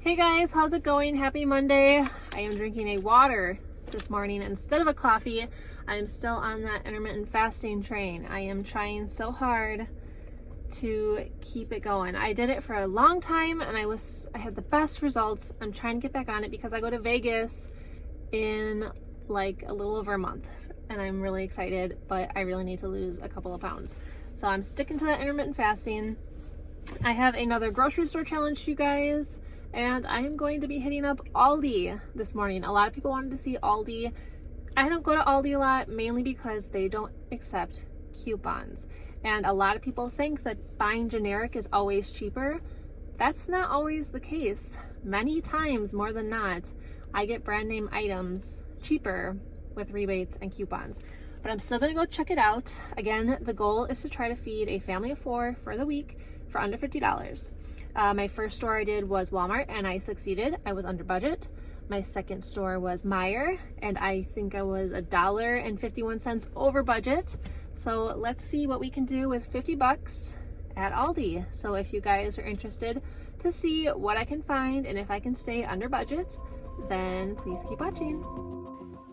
Hey guys, how's it going? Happy Monday. I am drinking a water this morning instead of a coffee. I am still on that intermittent fasting train. I am trying so hard to keep it going. I did it for a long time and I had the best results. I'm trying to get back on it because I go to Vegas in like a little over a month and I'm really excited, but I really need to lose a couple of pounds. So I'm sticking to that intermittent fasting. I have another grocery store challenge, you guys, and I am going to be hitting up ALDI this morning. A lot of people wanted to see ALDI. I don't go to ALDI a lot, mainly because they don't accept coupons. And a lot of people think that buying generic is always cheaper. That's not always the case. Many times, more than not, I get brand name items cheaper with rebates and coupons. But I'm still gonna go check it out. Again, the goal is to try to feed a family of 4 for the week for under $50. My first store I did was Walmart and I succeeded. I was under budget. My second store was Meijer and I think I was $1.51 over budget. So let's see what we can do with 50 bucks at ALDI. So if you guys are interested to see what I can find and if I can stay under budget, then please keep watching.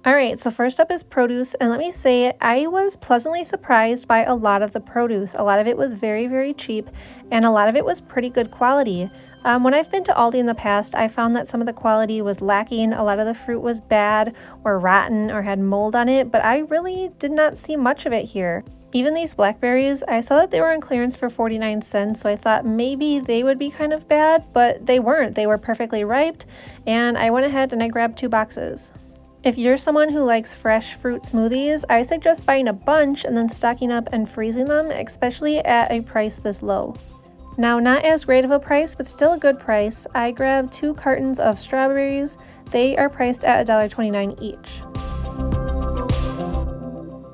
All right, so first up is produce, and let me say I was pleasantly surprised by a lot of the produce. A lot of it was very, very cheap, and a lot of it was pretty good quality. When I've been to ALDI in the past, I found that some of the quality was lacking. A lot of the fruit was bad or rotten or had mold on it, but I really did not see much of it here. Even these blackberries, I saw that they were on clearance for 49 cents, so I thought maybe they would be kind of bad, but they weren't. They were perfectly ripe, and I went ahead and I grabbed 2 boxes. If you're someone who likes fresh fruit smoothies, I suggest buying a bunch and then stocking up and freezing them, especially at a price this low. Now, not as great of a price, but still a good price, I grabbed 2 cartons of strawberries. They are priced at $1.29 each.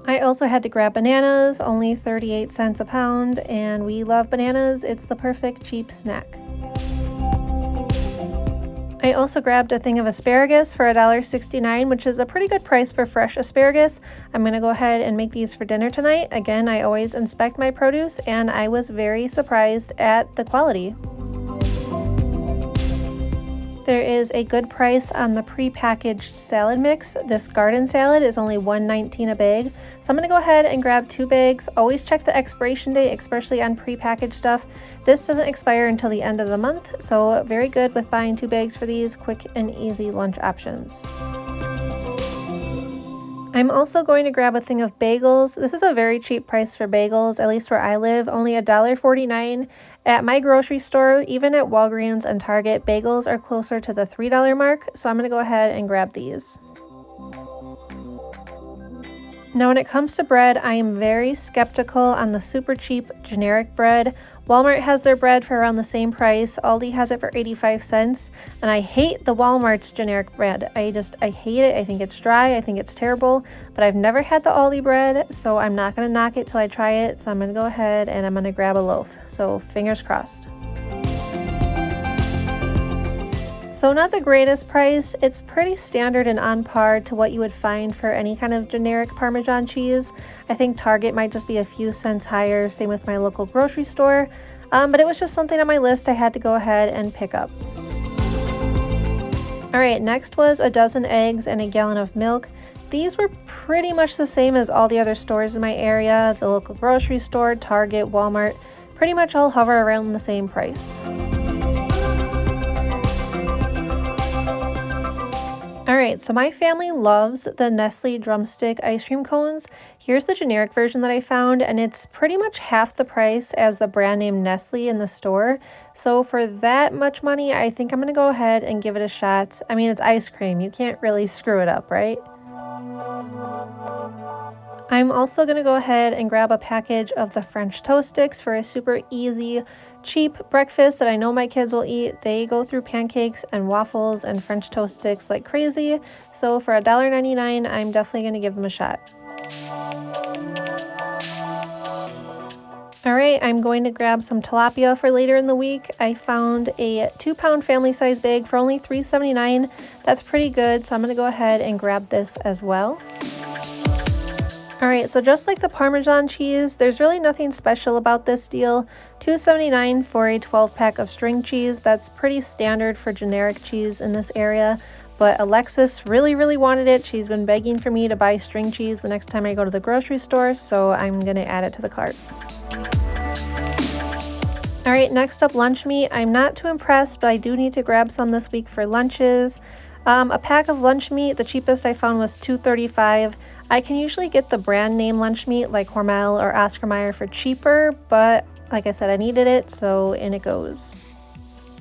I also had to grab bananas, only 38 cents a pound, and we love bananas. It's the perfect cheap snack. I also grabbed a thing of asparagus for $1.69, which is a pretty good price for fresh asparagus. I'm going to go ahead and make these for dinner tonight. Again, I always inspect my produce, and I was very surprised at the quality. There is a good price on the pre-packaged salad mix. This garden salad is only $1.19 a bag. So I'm gonna go ahead and grab 2 bags. Always check the expiration date, especially on pre-packaged stuff. This doesn't expire until the end of the month, so very good with buying 2 bags for these quick and easy lunch options. I'm also going to grab a thing of bagels. This is a very cheap price for bagels, at least where I live, only $1.49. At my grocery store, even at Walgreens and Target, bagels are closer to the $3 mark, so I'm going to go ahead and grab these. Now, when it comes to bread, I am very skeptical on the super cheap generic bread. Walmart has their bread for around the same price. Aldi has it for 85 cents. And I hate the Walmart's generic bread. I hate it. I think it's dry. I think it's terrible. But I've never had the Aldi bread, so I'm not going to knock it till I try it. So I'm going to go ahead and I'm going to grab a loaf. So fingers crossed. So not the greatest price. It's pretty standard and on par to what you would find for any kind of generic Parmesan cheese. I think Target might just be a few cents higher, same with my local grocery store. But it was just something on my list I had to go ahead and pick up. All right, next was a dozen eggs and a gallon of milk. These were pretty much the same as all the other stores in my area. The local grocery store, Target, Walmart, pretty much all hover around the same price. Alright, so my family loves the Nestle drumstick ice cream cones. Here's the generic version that I found, and it's pretty much half the price as the brand name Nestle in the store. So for that much money, I think I'm going to go ahead and give it a shot. I mean, it's ice cream. You can't really screw it up, right? I'm also going to go ahead and grab a package of the French toast sticks for a super easy, cheap breakfast that I know my kids will eat. They go through pancakes and waffles and French toast sticks like crazy. So for $1.99, I'm definitely going to give them a shot. All right, I'm going to grab some tilapia for later in the week. I found a 2-pound family size bag for only $3.79. That's pretty good, so I'm going to go ahead and grab this as well. Alright, so just like the Parmesan cheese, there's really nothing special about this deal. $2.79 for a 12-pack of string cheese. That's pretty standard for generic cheese in this area. But Alexis really wanted it. She's been begging for me to buy string cheese the next time I go to the grocery store, so I'm gonna add it to the cart. Alright, next up, lunch meat. I'm not too impressed, but I do need to grab some this week for lunches. A pack of lunch meat, the cheapest I found was $2.35. I can usually get the brand name lunch meat like Hormel or Oscar Mayer for cheaper, but like I said, I needed it, so in it goes.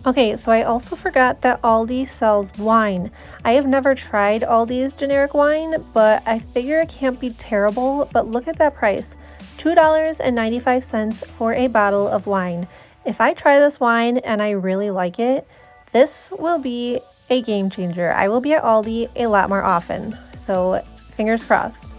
Okay, so I also forgot that Aldi sells wine. I have never tried Aldi's generic wine, but I figure it can't be terrible. But look at that price, $2.95 for a bottle of wine. If I try this wine and I really like it, this will be a game changer. I will be at Aldi a lot more often, so fingers crossed.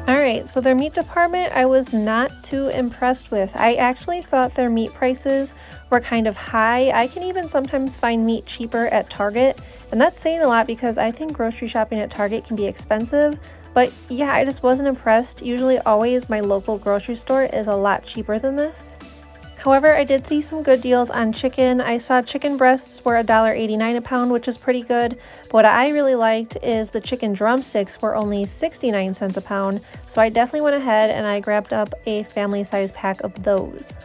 Alright, so their meat department I was not too impressed with. I actually thought their meat prices were kind of high. I can even sometimes find meat cheaper at Target, and that's saying a lot because I think grocery shopping at Target can be expensive. But yeah, I just wasn't impressed. Usually always my local grocery store is a lot cheaper than this. However, I did see some good deals on chicken. I saw chicken breasts were $1.89 a pound, which is pretty good. But what I really liked is the chicken drumsticks were only 69 cents a pound. So I definitely went ahead and I grabbed up a family size pack of those.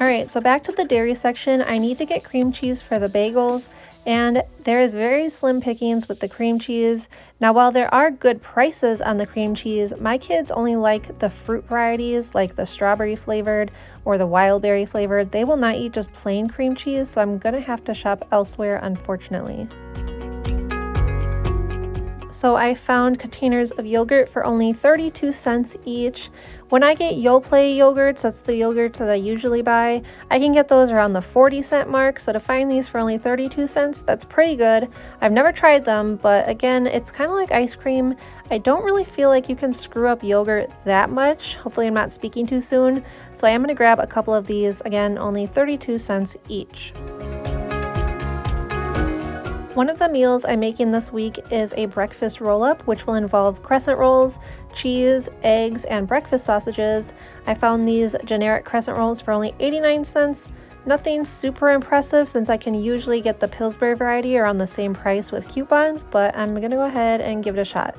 Alright, so back to the dairy section. I need to get cream cheese for the bagels, and there is very slim pickings with the cream cheese. Now, while there are good prices on the cream cheese, my kids only like the fruit varieties like the strawberry flavored or the wild berry flavored. They will not eat just plain cream cheese, so I'm gonna have to shop elsewhere, unfortunately. So I found containers of yogurt for only 32 cents each. When I get Yoplait yogurts, that's the yogurts that I usually buy, I can get those around the 40-cent mark. So to find these for only 32 cents, that's pretty good. I've never tried them, but again, it's kind of like ice cream. I don't really feel like you can screw up yogurt that much. Hopefully I'm not speaking too soon. So I am going to grab a couple of these, again, only 32 cents each. One of the meals I'm making this week is a breakfast roll-up, which will involve crescent rolls, cheese, eggs, and breakfast sausages. I found these generic crescent rolls for only 89 cents. Nothing super impressive since I can usually get the Pillsbury variety around the same price with coupons, but I'm gonna go ahead and give it a shot.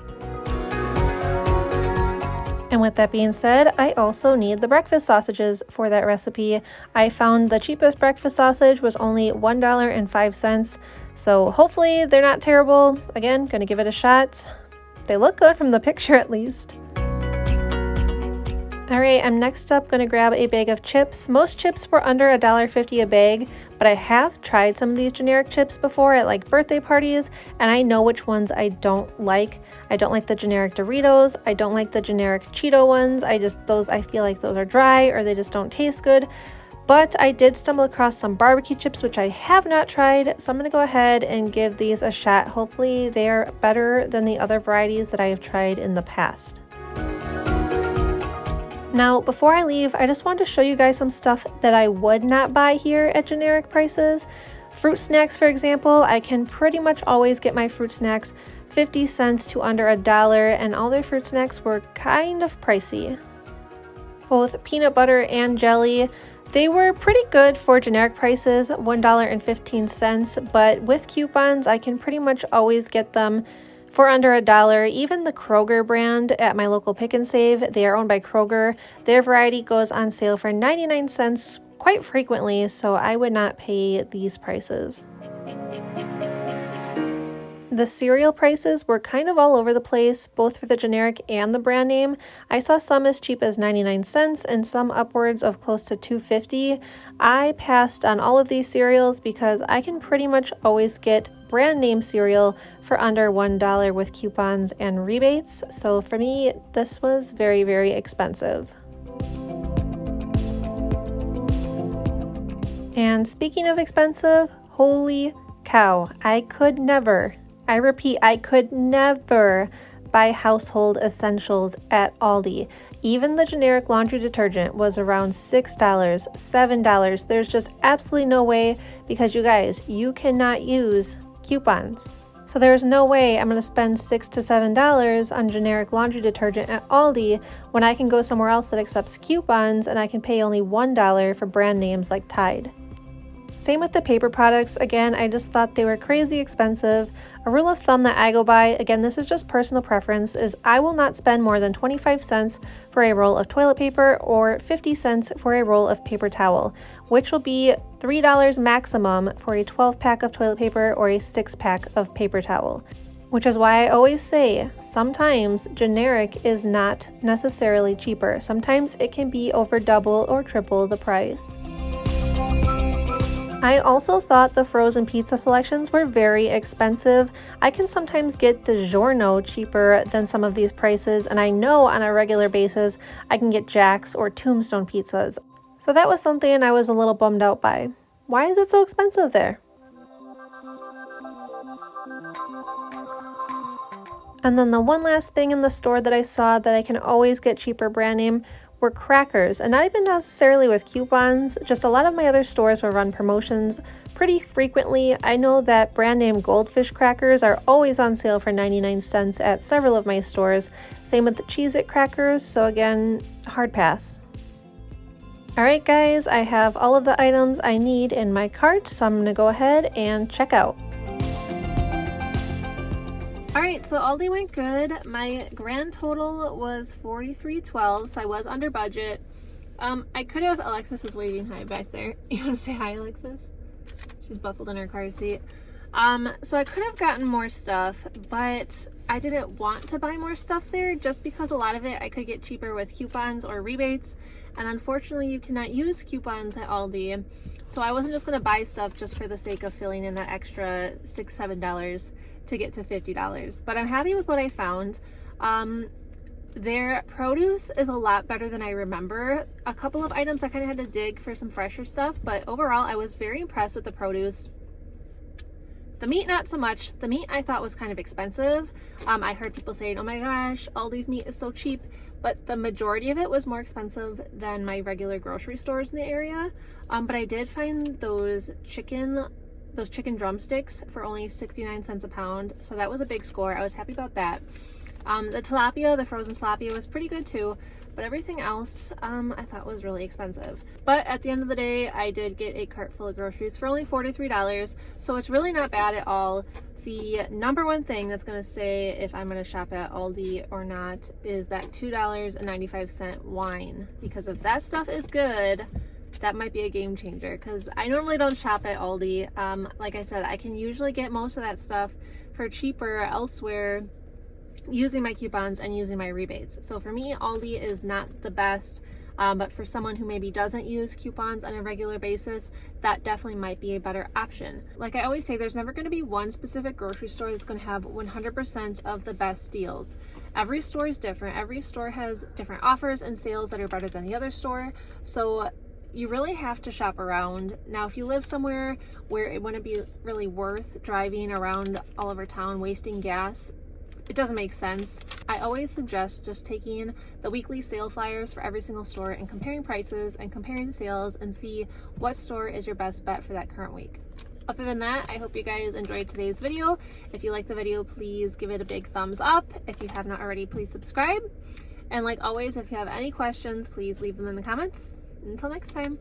And with that being said, I also need the breakfast sausages for that recipe. I found the cheapest breakfast sausage was only $1.05. So hopefully they're not terrible. Again, gonna give it a shot. They look good from the picture at least. Alright, I'm next up gonna grab a bag of chips. Most chips were under $1.50 a bag, but I have tried some of these generic chips before at like birthday parties, and I know which ones I don't like. I don't like the generic Doritos. I don't like the generic Cheeto ones. I feel like those are dry or they just don't taste good. But I did stumble across some barbecue chips, which I have not tried, so I'm going to go ahead and give these a shot. Hopefully they are better than the other varieties that I have tried in the past. Now, before I leave, I just wanted to show you guys some stuff that I would not buy here at generic prices. Fruit snacks, for example, I can pretty much always get my fruit snacks 50 cents to under $1, and all their fruit snacks were kind of pricey. Both peanut butter and jelly, they were pretty good for generic prices, $1.15, but with coupons, I can pretty much always get them for under $1. Even the Kroger brand at my local Pick and Save, they are owned by Kroger. Their variety goes on sale for 99 cents quite frequently, so I would not pay these prices. The cereal prices were kind of all over the place, both for the generic and the brand name. I saw some as cheap as 99 cents and some upwards of close to $2.50. I passed on all of these cereals because I can pretty much always get brand name cereal for under $1 with coupons and rebates. So for me, this was very, very expensive. And speaking of expensive, holy cow, I could never buy household essentials at Aldi. Even the generic laundry detergent was around $6, $7. There's just absolutely no way, because you guys, you cannot use coupons. So there's no way I'm going to spend $6 to $7 on generic laundry detergent at Aldi when I can go somewhere else that accepts coupons and I can pay only $1 for brand names like Tide. Same with the paper products. Again, I just thought they were crazy expensive. A rule of thumb that I go by, again, this is just personal preference, is I will not spend more than 25 cents for a roll of toilet paper or 50 cents for a roll of paper towel, which will be $3 maximum for a 12-pack of toilet paper or a 6-pack of paper towel. Which is why I always say, sometimes generic is not necessarily cheaper. Sometimes it can be over double or triple the price. I also thought the frozen pizza selections were very expensive. I can sometimes get DiGiorno cheaper than some of these prices, and I know on a regular basis I can get Jack's or Tombstone pizzas. So that was something I was a little bummed out by. Why is it so expensive there? And then the one last thing in the store that I saw that I can always get cheaper brand name were crackers, and not even necessarily with coupons, just a lot of my other stores will run promotions pretty frequently. I know that brand name Goldfish Crackers are always on sale for 99 cents at several of my stores. Same with the Cheez-It crackers, so again, hard pass. Alright guys, I have all of the items I need in my cart, so I'm going to go ahead and check out. Alright, so Aldi went good. My grand total was $43.12, so I was under budget. I could have, Alexis is waving hi back there. You want to say hi, Alexis? She's buckled in her car seat. So I could have gotten more stuff, but I didn't want to buy more stuff there just because a lot of it I could get cheaper with coupons or rebates. And unfortunately, you cannot use coupons at Aldi. So I wasn't just going to buy stuff just for the sake of filling in that extra $6, $7 to get to $50. But I'm happy with what I found. Their produce is a lot better than I remember. A couple of items I kind of had to dig for some fresher stuff, but overall I was very impressed with the produce. The meat, not so much. The meat I thought was kind of expensive. I heard people saying, oh my gosh, Aldi's meat is so cheap, but the majority of it was more expensive than my regular grocery stores in the area. But I did find those chicken drumsticks for only 69 cents a pound, so that was a big score. I was happy about that. The tilapia, the frozen tilapia, was pretty good too, but everything else I thought was really expensive. But at the end of the day, I did get a cart full of groceries for only $43, so it's really not bad at all. The number one thing that's going to say if I'm going to shop at Aldi or not is that $2.95 wine, because if that stuff is good, that might be a game changer, because I normally don't shop at Aldi. Like I said, I can usually get most of that stuff for cheaper elsewhere using my coupons and using my rebates. So for me, Aldi is not the best, but for someone who maybe doesn't use coupons on a regular basis, that definitely might be a better option. Like I always say, there's never going to be one specific grocery store that's going to have 100% of the best deals. Every store is different. Every store has different offers and sales that are better than the other store. So you really have to shop around. Now, if you live somewhere where it wouldn't be really worth driving around all over town, wasting gas, it doesn't make sense. I always suggest just taking the weekly sale flyers for every single store and comparing prices and comparing sales and see what store is your best bet for that current week. Other than that, I hope you guys enjoyed today's video. If you liked the video, please give it a big thumbs up. If you have not already, please subscribe. And like always, if you have any questions, please leave them in the comments. Until next time.